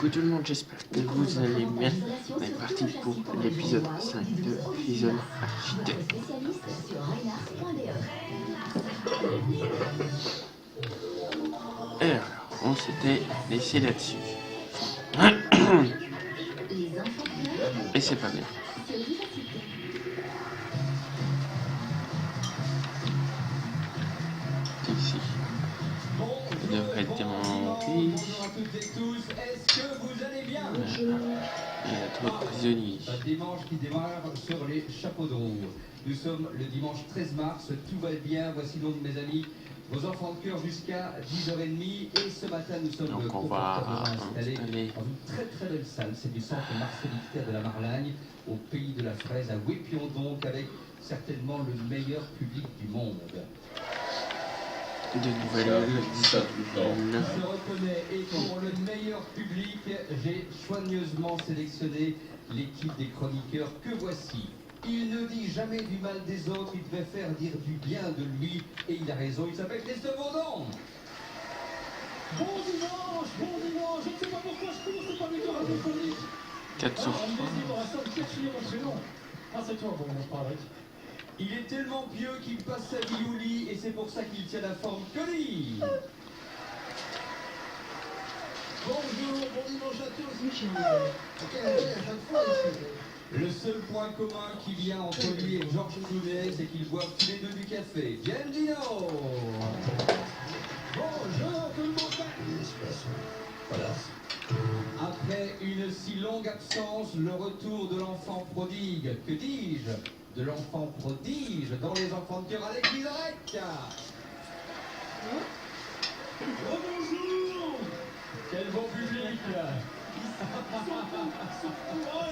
Coucou tout le monde, j'espère que vous allez bien. On est parti pour l'épisode 5 de Prison Architect. Alors, on s'était laissé là-dessus. Et c'est pas bien. Ici. Il devrait être démonté. Il y a trop de prisonniers. Dimanche qui démarre sur les chapeaux de roue. Nous sommes le dimanche 13 mars, tout va bien. Voici donc mes amis vos enfants de cœur jusqu'à 10h30. Et ce matin nous sommes donc on va installés dans une très très belle salle. C'est du centre Marcel de la Marlagne, au pays de la fraise, à Wépion donc, avec certainement le meilleur public du monde. De nouvelles Je reconnais, et pour le meilleur public, j'ai soigneusement sélectionné l'équipe des chroniqueurs que voici. Il ne dit jamais du mal des autres, il devait faire dire du bien de lui, et il a raison, il s'appelle Christophe Bourdon. Bon dimanche, je ne sais pas pourquoi je cours, c'est pas du tout radiophonique. 4 sur 3. Ah, c'est toi, bon, on parle. Il est tellement pieux qu'il passe sa vie au lit, et c'est pour ça qu'il tient la forme que lui. Bonjour, bon dimanche à tous. Le seul point commun qu'il y a entre lui et Georges Clooney, c'est qu'ils boivent tous les deux du café. James Dino. Bonjour, tout le monde. Voilà. Après une si longue absence, le retour de l'enfant prodigue. Que dis-je? De l'enfant prodige dans les enfants de cœur avec Isaac. Bonjour. Quel bon public. Oh là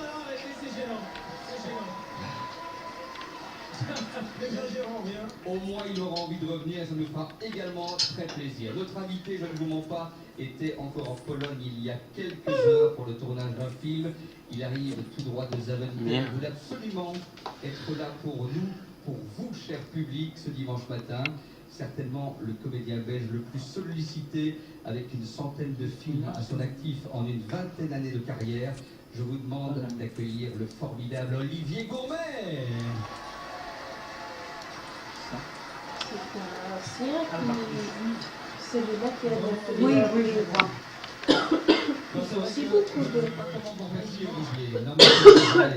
là, arrêtez, c'est gênant. C'est gênant. N'exagérons rien. Au moins, il aura envie de revenir et ça nous fera également très plaisir. Notre invité, je ne vous mens pas, était encore en Pologne il y a quelques heures pour le tournage d'un film. Il arrive tout droit de Zaventem. Il voulait absolument être là pour nous, pour vous, cher public, ce dimanche matin. Certainement le comédien belge le plus sollicité, avec une centaine de films à son actif en une vingtaine d'années de carrière. Je vous demande d'accueillir le formidable Olivier Gourmet. C'est celui-là qui a fait. Oui, je vois. Si vous trouvez. Merci Olivier.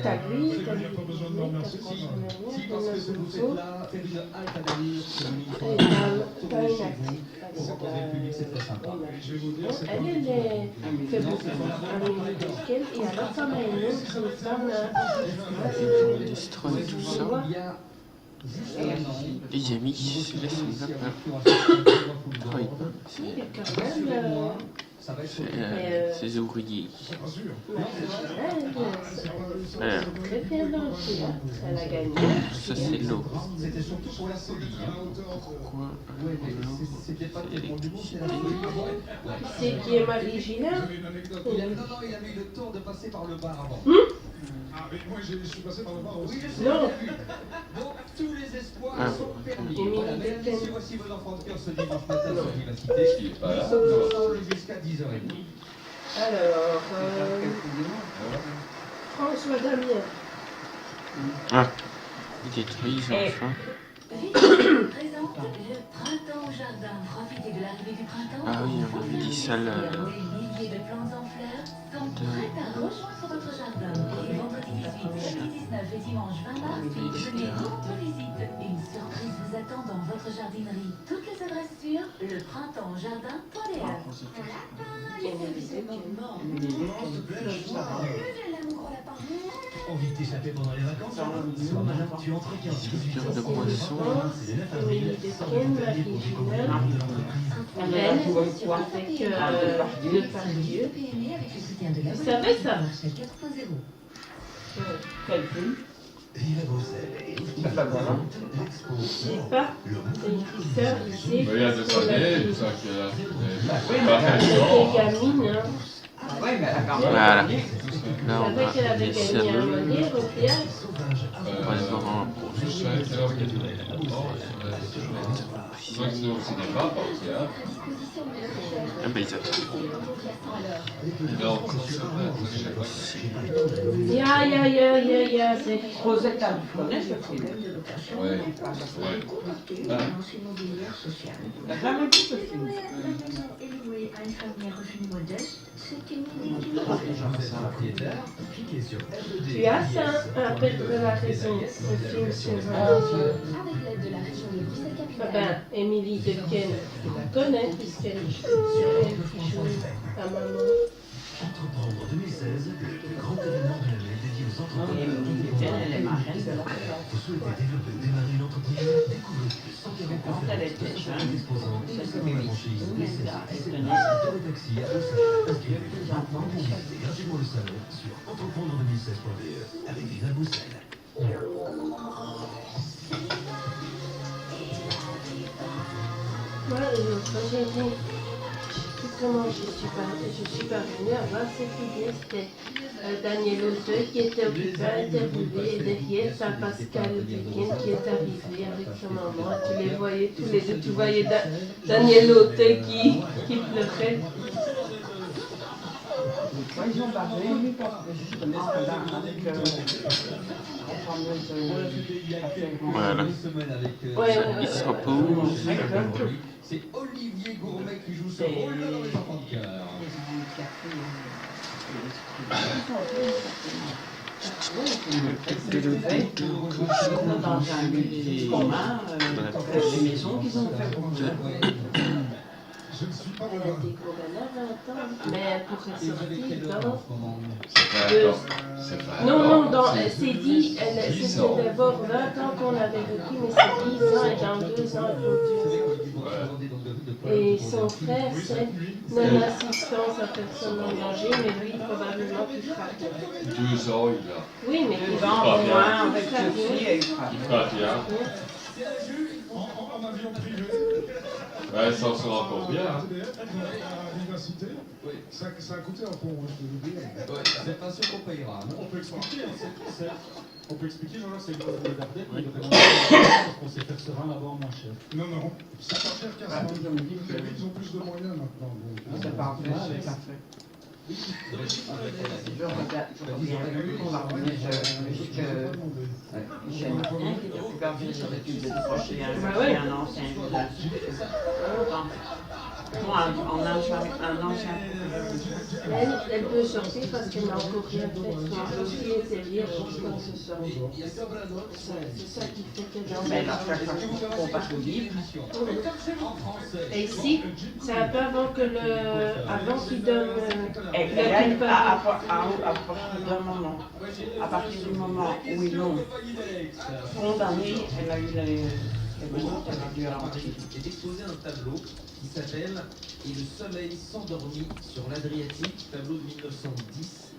T'as lui, t'as lui. Pas besoin de me remercier. Si, parce que ce que vous faites là, faire une halte à venir sur une Et émission, t'as tourner une chez vous, pour rencontrer le public, c'est très sympa. Je vais vous dire, c'est Elle fait beaucoup américaine et à la femme elle est une femme On destroy tout ça. Il y a juste un an, Les amis, celui-là c'est une papa. Oui, quand même. ça va être c'est ces ouvriers. c'est pas sûr. Voilà. Très bien lancée, elle a gagné. Ça c'est l'eau. C'était surtout pour la folie. Pourquoi Ouais, mais c'était pas très bon du monde, c'est la folie. Ouais. C'est qui est original. J'avais une anecdote. Il a eu le temps de passer par le bar avant. Ah, mais moi, je suis passé par le bar aussi. Oui, je sais, Non. j'ai vu. Donc, tous les espoirs Ah. sont permis. J'ai mis Voilà, une mesdames, vingtaine. messieurs, voici vos enfants de cœur ce dimanche matin sur Vivacité. Nous sommes ensemble jusqu'à 10h30. Alors, François Damien. Ah, ils détruisent enfin. Présente le printemps au jardin. Profitez de l'arrivée du printemps. Ah oui, on avait dit ça là. Des milliers de plantes en fleurs sont prêtes à rejoindre votre jardin. Et vendredi 18, samedi 19 et dimanche 20 mars, venez rendre visite. Une surprise vous attend dans votre jardinerie. Toutes les adresses sur leprintemps-jardin.de. Envie de t'échapper pendant les vacances? Sois malin, tu entres 15 Fleur de poisson. C'est le 9 avril. Avec le Pardieu. Vous savez ça? Quel film? Vive à Bruxelles. C'est pas l'écrisseur ici. Il y a des années, tout ça qui est là. C'était gamine, hein. Oui, mais elle a Voilà. Là Vous on savez qu'elle a avait les gagné un salons. livre au théâtre. On va les voir en prochain. Je sais, C'est vrai que sinon, au cinéma, pas au théâtre. Ah ben ils attendent. Non, c'est vrai, chaque fois. C'est Rosetta, tu connais ce film? Ouais. Ah. T'as jamais vu ce film? Tu as ça, un peu de la raison. Ce film, c'est vraiment... Émilie Dequesne, tu la connais, puisqu'elle joue ta maman. Entreprendre 2016, le plus grand événement de l'année dédié aux entrepreneurs. Elle est marraine de la Vous souhaitez démarrer une entreprise? Découvrez plus de 140 Quand elle était jeune, exposants et c'est sa que franchise. elle tenait Tour et taxi à Osaka. Inscrivez-vous gratuitement le salon sur entreprendre2016.be avec Viva Bruxelles. Moi, j'ai dit, comment je suis parvenue à voir cette idée. C'était Daniel Auteuil qui était occupé à interviewer, et derrière, t'as Pascal Dequesne qui est arrivé avec sa maman. Tu les voyais tous les deux, tu voyais Daniel Auteuil qui pleurait. Ils ont parlé, justement, avec la fameuse Voilà. Ils se reposent. C'est Olivier Gourmet qui joue ce rôle dans Les Enfants de cœur. Dans un lieu commun, des maisons qu'ils ont fait pour eux. Je ne suis pas Elle a des gros galères à attendre, mais elle pourrait sortir dans... C'est pas Non, c'est dit, c'était d'abord 20 ans qu'on l'avait vécu, mais c'est 10 ans et dans 2 ans, et son frère, c'est non-assistance à personnes engagées, mais lui, probablement, qu'il frappe. 2 ans, il a. Oui, mais 2 ans au moins avec Sophie et Il fera théâtre. en avion privé. Ouais, ça en sera encore bien. Hein. À l'université. Oui. Ça a coûté un pont, je peux vous dire. Ouais, c'est pas sûr qu'on payera. Non, On peut expliquer, on peut expliquer, Jean-Jacques, c'est le code de Dardenne, il devrait parce qu'on sait faire serein là-bas moins cher. Non, c'est pas cher qu'à ça. Ils ont plus de moyens maintenant. c'est parfait, c'est parfait. Je reviens pour la revenir jusque j'aime bien qu'il ait perdu les études de procher un ancien moi, un ancien elle peut sortir parce qu'elle n'a encore rien fait. Son dossier était vierge quand ce soir. C'est ça qui fait qu'elle est mais là, chaque fois qu'on passe le livre, Et ici, c'est un peu avant qu'il donne elle à partir d'un moment, à partir du moment où ils l'ont condamné, elle a eu les minutes, elle a dû rentrer. est exposé un tableau qui s'appelle « Et le soleil s'endormit sur l'Adriatique », tableau de 1910,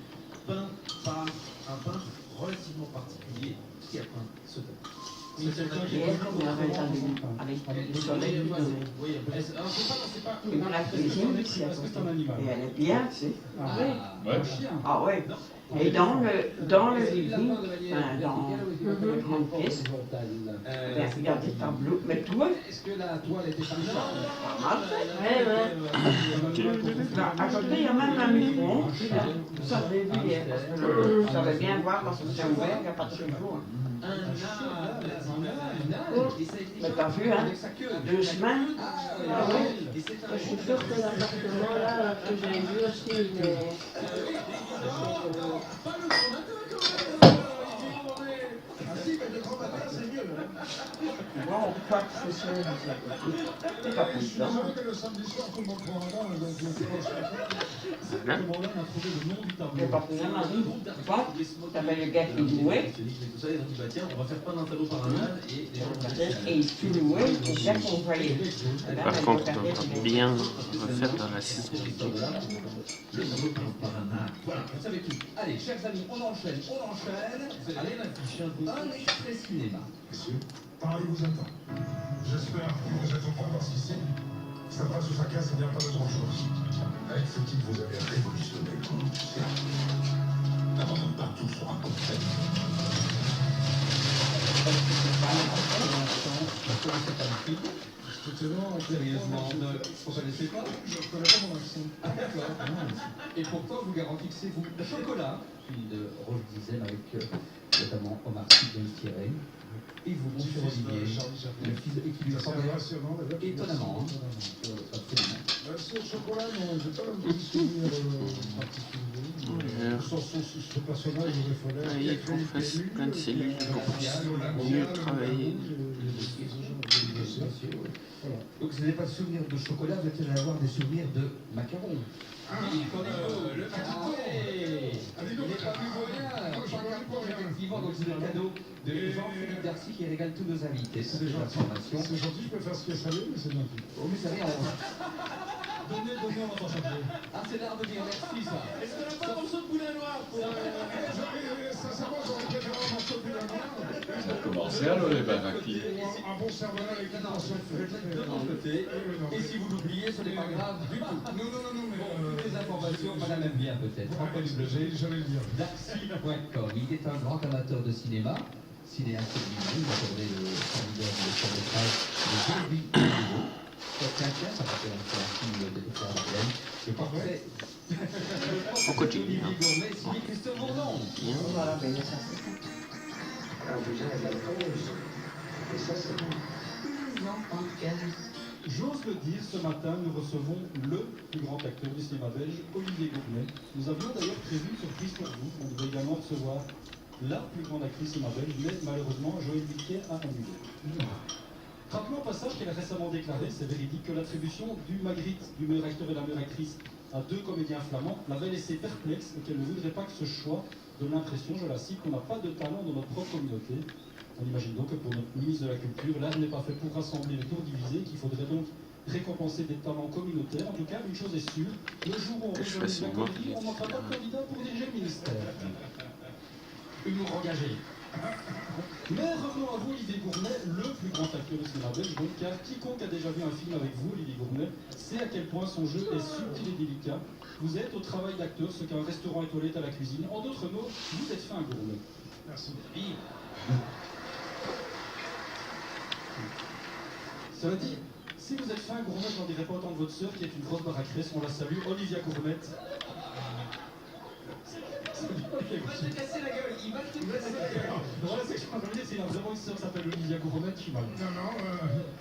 peint par un peintre relativement particulier qui a peint ce tableau. Et elle avait avec le soleil lui donné. Oui, alors c'est pas... Et dans la cuisine, ici, à côté. Et elle est bien, tu sais. Ouais. Ah ouais. Et dans le living, enfin, dans la grande pièce, il y a des tableaux. Mais toi, Est-ce que la toile était pas pas mal. Ouais. À côté, il y a même un micro. Vous savez bien, parce que vous savez bien voir parce que c'est ouvert, il n'y a pas de frigo. Mais t'as vu, hein, 2 semaines. Ah ouais. Je suis sûre que l'appartement là que j'ai vu aussi, il est... Moi, on croit que c'est ça. C'est pas possible. Vous savez que le samedi soir, tout le monde prend un bain, donc je sais pas ce qu'on fait. Voilà. Comment là, on a trouvé le nom du tableau. C'est pas possible, Marie. Tu vois, t'avais le gars qui louait, Tout ça, ils ont dit, bah tiens, on va faire peindre un tableau par un âne et les gens et tu louais, c'est ça qu'on voyait. Par contre, on entend bien refaire dans la saison. le tableau peint par un âne. Voilà, vous savez tout. Allez, chers amis, on enchaîne. Vous allez afficher un extrait cinéma. Messieurs, Paris vous attend. J'espère que vous êtes au point parce qu'ici, ça passe ou ça casse, il n'y a pas de grand-chose. Avec ce titre, vous avez révolutionné le monde du cercle. Avant même pas tout sur un concept. effectivement. Sérieusement, vous ne connaissez pas? Je ne connais pas mon accent. Ah d'accord. Et pourtant, vous garantissez-vous le chocolat, une de Roche Dizem avec notamment Omar Sy de Thierry. Et vous, mon cher Olivier, le fils de Équilibre C'est impressionnant d'ailleurs. étonnamment. Absolument. Ce chocolat, non, j'ai pas un petit souvenir particulier. Ce personnage aurait fallu. Il faut faire plein de cellules pour mieux travailler. Donc vous n'avez pas de souvenirs de chocolat, vous allez avoir des souvenirs de macarons. Le macaron. Il n'est pas plus pour rien. Effectivement, donc c'est le cadeau de Jean-Philippe Darcy qui régale tous nos invités. C'est déjà l'information. C'est gentil, je peux faire ce qui est salé, mais c'est bien. Oh, mais c'est rien. Donnez, on va pas changer. Ah, c'est l'art de dire merci, ça. Est-ce qu'on n'a pas un morceau de boudin noir pour. Sincèrement, j'aurais préféré un morceau de boudin noir. Ça a commencé alors les baraquis. Un bon cerveau-là avec une tension Je vais le mettre de mon côté. Et si vous l'oubliez, ce n'est pas grave du tout. Non, mais. Toutes les informations, madame aime bien peut-être. J'allais le dire. Darcy.com. Il est un grand amateur de cinéma. Cinéaste lui-même, il a tourné le candidat de court-métrage de David Hugo. Ça rappelle un film de Victor Marlène. Le portrait. On continue. Olivier Gourmet, signé Christophe Bourdon. Voilà, ben ça c'est ça. J'ose le dire, ce matin, nous recevons le plus grand acteur du cinéma belge, Olivier Gourmet. Nous avions d'ailleurs prévu une surprise pour vous. On devait également recevoir la plus grande actrice cinéma belge, mais malheureusement, Joël Biquet a annulé. Rappelons au passage qu'elle a récemment déclaré, c'est véridique, que l'attribution du Magritte, du meilleur acteur et de la meilleure actrice, à deux comédiens flamands, l'avait laissé perplexe et qu'elle ne voudrait pas que ce choix donne l'impression, je la cite, qu'on n'a pas de talent dans notre propre communauté. On imagine donc que pour notre ministre de la Culture, l'art n'est pas fait pour rassembler les tours divisés, qu'il faudrait donc récompenser des talents communautaires. En tout cas, une chose est sûre, le jour où on résolue la comédie, on ne manquera pas de candidat pour diriger le ministère. Humour engagé. Mais revenons à vous, Olivier Gourmet, le plus grand acteur du cinéma belge, donc, car quiconque a déjà vu un film avec vous, Olivier Gourmet, sait à quel point son jeu est subtil et délicat. Vous êtes au travail d'acteur ce qu'un restaurant étoilé est à la cuisine. En d'autres mots, vous êtes fait un gourmet. Merci. Cela dit, si vous êtes fait un gourmet, je n'en dirai pas autant de votre sœur qui est une grosse baracresse, on la salue, Olivia Gourmet. Il va te casser la gueule, il va te casser la gueule. Voilà, c'est que je suis en train de dire, s'il y a vraiment une sœur qui s'appelle Olivia Gourmet, je suis mal. Non.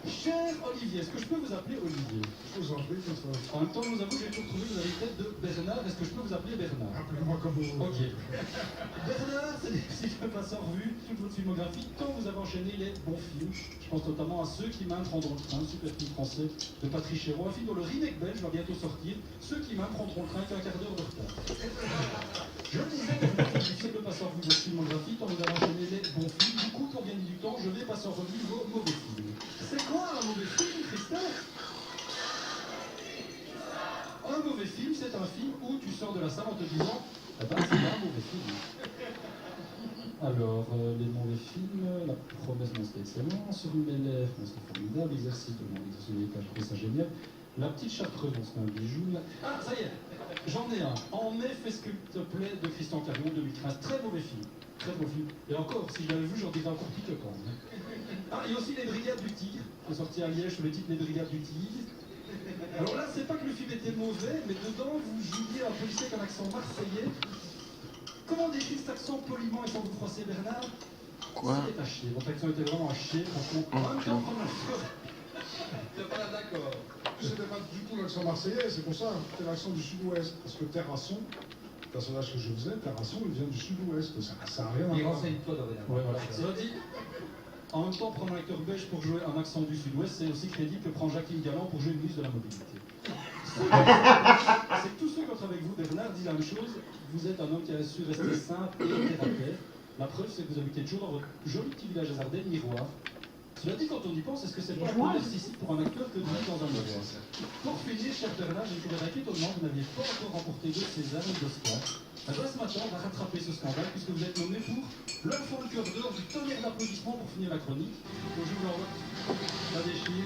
Cher Olivier, est-ce que je peux vous appeler Olivier? Je vous en prie, ça. En même temps, je vous avoue, j'ai toujours trouvé que vous avez une tête de Bernard, est-ce que je peux vous appeler Bernard? Appelez-moi comme vous. Ok. Bernard, si je ne passe en revue toute votre filmographie, quand vous avez enchaîné les bons films, je pense notamment à Ceux qui m'aimeront dans le train, super film français de Patrice Chéreau, un film dont le remake belge va bientôt sortir, Ceux qui m'aimeront dans le train, avec un quart d'heure de retard. Je disais que c'est difficile de passer en revue votre filmographie quand vous avez enchaîné les bons films. Du coup, pour gagner du temps, je vais passer en revue vos mauvais films. C'est quoi un mauvais film, Christophe? Un mauvais film, c'est un film où tu sors de la salle en te disant eh ben, c'est un mauvais film. Alors, les mauvais films, La promesse, non, c'était excellent. Sur mes lèvres, non, c'était formidable. L'exercice de mon exercice, je trouvais ça génial. La petite chartreuse, non, c'était un bijou. Ah, ça y est, j'en ai un. En mai, fais ce que te plaît de Christian Carion, 2013. Très mauvais film. Très mauvais film. Et encore, si je l'avais vu, j'en dirais encore plus que quand. Ah, et aussi Les Brigades du Tigre, qui est sorti à Liège sous le titre Les Brigades du Tigre. Alors là, c'est pas que le film était mauvais, mais dedans, vous jouiez un policier avec un accent marseillais. Comment décrire cet accent poliment et sans vous froisser, Bernard? Quoi? C'était à chier. Votre accent était vraiment à chier, franchement. En même temps, t'es pas d'accord. C'était pas du tout l'accent marseillais, c'est pour ça, c'était l'accent du sud-ouest. Parce que Terrasson, le personnage que je faisais, Terrasson, il vient du sud-ouest. Ça n'a rien à Et voir. renseigne-toi, dorénavant. Ouais, voilà. Cela dit, en même temps, prendre un acteur belge pour jouer un accent du sud-ouest, c'est aussi crédible que prendre Jacqueline Galland pour jouer une ministre de la mobilité. C'est que tous ceux qui sont avec vous, Bernard, disent la même chose. Vous êtes un homme qui a su rester simple et terre à terre. La preuve, c'est que vous habitez toujours dans votre joli petit village à Ardennes, Miroir. Cela dit, quand on y pense, est-ce que c'est pas un peu narcissique pour un acteur que de vivre dans un miroir? Pour finir, cher Bernard, j'ai trouvé étonnant, vous n'aviez pas encore remporté de César ou d'Oscar. Alors ce matin, on va rattraper ce scandale puisque vous êtes nommé pour l'enfant de cœur d'or du tonnerre d'applaudissements pour finir la chronique. Donc je vous l'envoie. La déchire.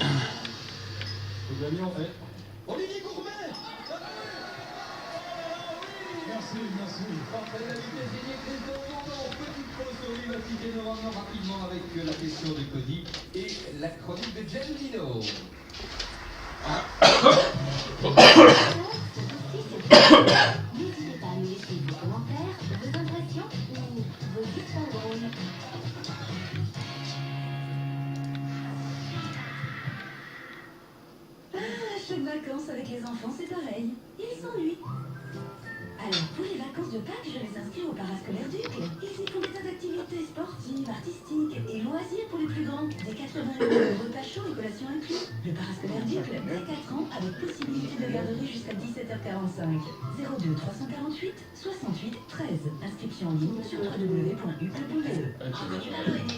Le gagnant est Olivier Gourmet. Merci. Parfait, l'invité signé Christophe Bourdon. Petite pause sur lui, va citer rapidement avec la question de Cody et la la chronique de Giannino. N'hésitez pas à nous laisser vos commentaires, vos impressions ou vos histoires drôles. Chaque vacances avec les enfants, c'est pareil. Ils s'ennuient. Alors, pour les vacances de Pâques, je les inscris au parascolaire d'Ucle. Ils y font des tas d'activités sportives, artistiques et loisirs pour les plus grands. Des 80 € de repas chauds et collations inclus. Le parascolaire d'Ucle, dès 4 ans, avec possibilité de garderie jusqu'à 17h45. 02 348 68 13. Inscription en ligne sur www.ucle.be.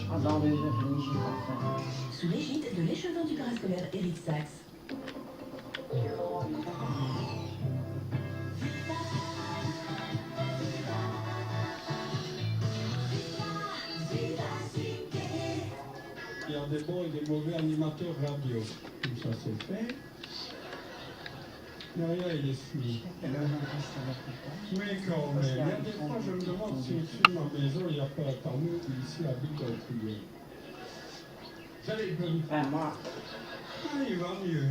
Pendant les J. Sous l'égide de l'échevin du parascolaire Eric Sachs. Il y a des bons et des mauvais animateurs radio. Tout ça c'est fait. Derrière, il est fini. Mais quand même, il y a des fois, je me demande si au-dessus de ma maison, il n'y a pas un panneau qui ici habite un prière. J'allais venir. Enfin, moi, Ah, il va mieux.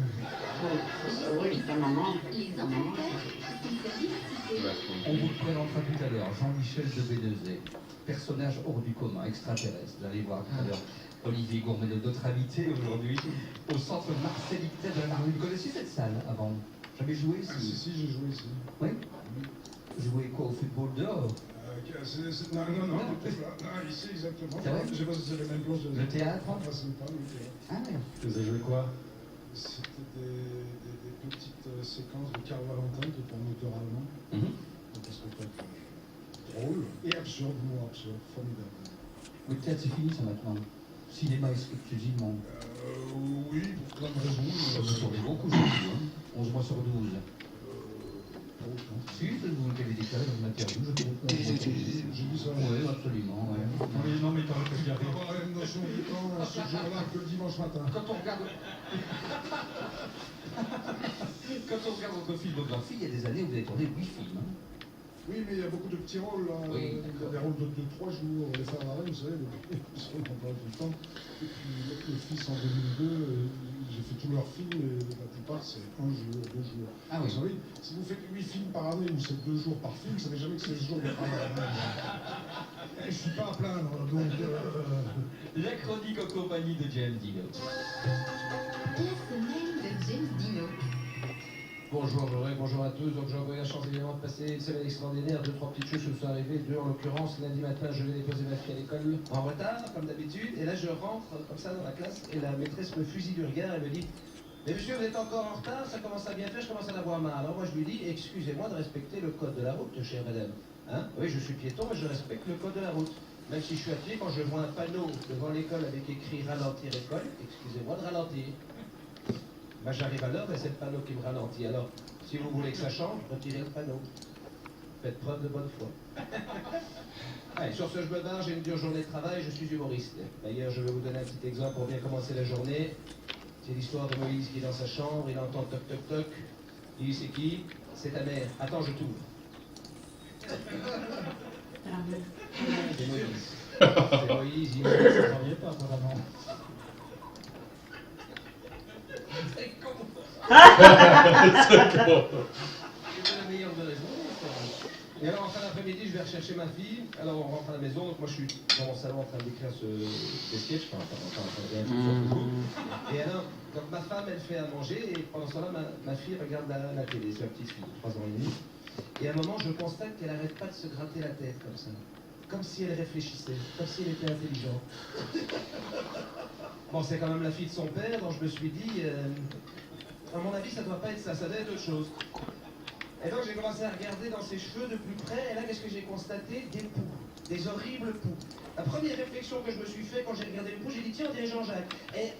oui, c'est maman. Les enquêteurs, c'est diversité. On vous le présentera tout à l'heure, Jean-Michel de B2Z, personnage hors du commun, extraterrestre. Vous allez voir tout à l'heure Olivier Gourmet, notre invité aujourd'hui, au centre Marcel-Icter de la Marne. Vous connaissez cette salle avant? Jamais joué ici? Ah, si, j'ai joué ici. Oui. Joué quoi, au football dehors? Non, ici exactement. C'est vrai? Je sais pas si c'est les mêmes plans. Le théâtre? Ah, c'est pas le théâtre. Ah oui. Vous avez joué quoi? C'était des petites séquences de Karl Valentin, qui est un auteur allemand. Un spectacle drôle et absurde, formidable. Le théâtre, c'est fini ça maintenant. Cinéma exclusivement. Oui, pour plein de raisons. Vous tournez beaucoup, je dis, hein. 11 mois sur 12. Si, vous l'avez déclaré dans une interview, je trouve. J'ai dit ça. Oui, absolument, ouais. Oui, non, mais t'aurais pu y Il faut arriver. avoir une notion du temps ce jour-là que le dimanche matin. Quand on regarde votre filmographie, il y a des années où vous avez tourné 8 films. Hein. Oui, mais il y a beaucoup de petits rôles. Là. Oui, il y a des rôles de 3 jours. Les femmes arènes, vous savez, on en parle tout le temps. Et puis le fils en 2002, j'ai fait tous leurs films et la plupart c'est 1 jour, 2 jours. Ah oui. Vous savez, si vous faites 8 films par année ou c'est 2 jours par film, ça n'est jamais que 16 jours de travail. Et je suis pas à plaindre, donc... La chronique en compagnie de James Dino. La semaine de James Dino. Bonjour Joré, bonjour à tous. Donc j'ai envoyé la chance évidemment de passer une semaine extraordinaire. 2-3 petites choses qui sont arrivées. 2 en l'occurrence. Lundi matin, je vais déposer ma fille à l'école en retard, comme d'habitude. Et là, je rentre comme ça dans la classe et la maîtresse me fusille du regard et me dit: mais monsieur, vous êtes encore en retard, ça commence à bien faire, je commence à en avoir marre. Alors moi, je lui dis: excusez-moi de respecter le code de la route, chère madame. Hein? Oui, je suis piéton, mais je respecte le code de la route. Même si je suis à pied, quand je vois un panneau devant l'école avec écrit ralentir école, excusez-moi de ralentir. Ben, j'arrive à l'heure, mais c'est le panneau qui me ralentit. Alors, si vous voulez que ça change, retirez le panneau. Faites preuve de bonne foi. Allez, sur ce, je me barre, j'ai une dure journée de travail, je suis humoriste. D'ailleurs, je vais vous donner un petit exemple pour bien commencer la journée. C'est l'histoire de Moïse qui est dans sa chambre, il entend toc toc toc. Il dit: c'est qui? C'est ta mère. Attends, je t'ouvre. C'est Moïse. C'est Moïse, il me dit: ça travaillait pas, apparemment. C'est con. C'est la meilleure de raison. Et alors en fin d'après-midi, je vais rechercher ma fille. Alors on rentre à la maison, donc moi je suis dans mon salon en train d'écrire des sketchs, enfin un truc sur Facebook. Et alors, donc ma femme elle fait à manger et pendant ce temps-là, ma fille regarde la télé, c'est ma petite fille, 3 ans et demi. Et à un moment, je constate qu'elle n'arrête pas de se gratter la tête comme ça. Comme si elle réfléchissait, comme si elle était intelligente. Bon, c'est quand même la fille de son père, donc je me suis dit, à mon avis, ça doit pas être ça, ça doit être autre chose. Et donc j'ai commencé à regarder dans ses cheveux de plus près, et là, qu'est-ce que j'ai constaté? Des poux, des horribles poux. La première réflexion que je me suis fait quand j'ai regardé le poux, j'ai dit: tiens, on dirait Jean-Jacques. Et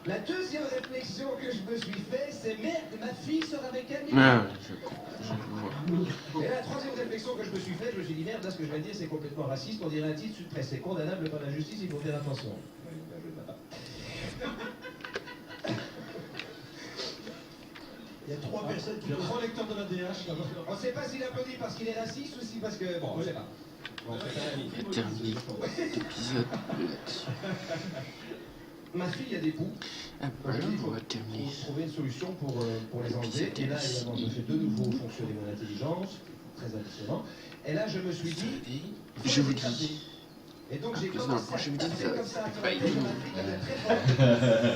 la deuxième réflexion que je me suis fait, c'est: merde, ma fille sort avec elle. Ah, Et la troisième réflexion que je me suis faite, je me suis dit: merde, là ce que je vais dire c'est complètement raciste, on dirait un titre très c'est condamnable par la justice, il faut faire attention. Il y a 3 personnes qui... Le 3 lecteurs de la DH, là-bas. On ne sait pas s'il applaudit parce qu'il est raciste ou si parce que... Bon, je sais pas. Bon, c'est un On va terminer l'épisode là-dessus. Ma fille a des poux. Ah voilà, on va terminer. Faut trouver une solution pour les enlever. Et là, évidemment, je fais de nouveau fonctionner mon intelligence. Très impressionnant. Et là, je me suis dit... Je vous dis. Et donc, À j'ai plus dans le commencé prochain à taper épisode. comme ça. Bye. Très fort.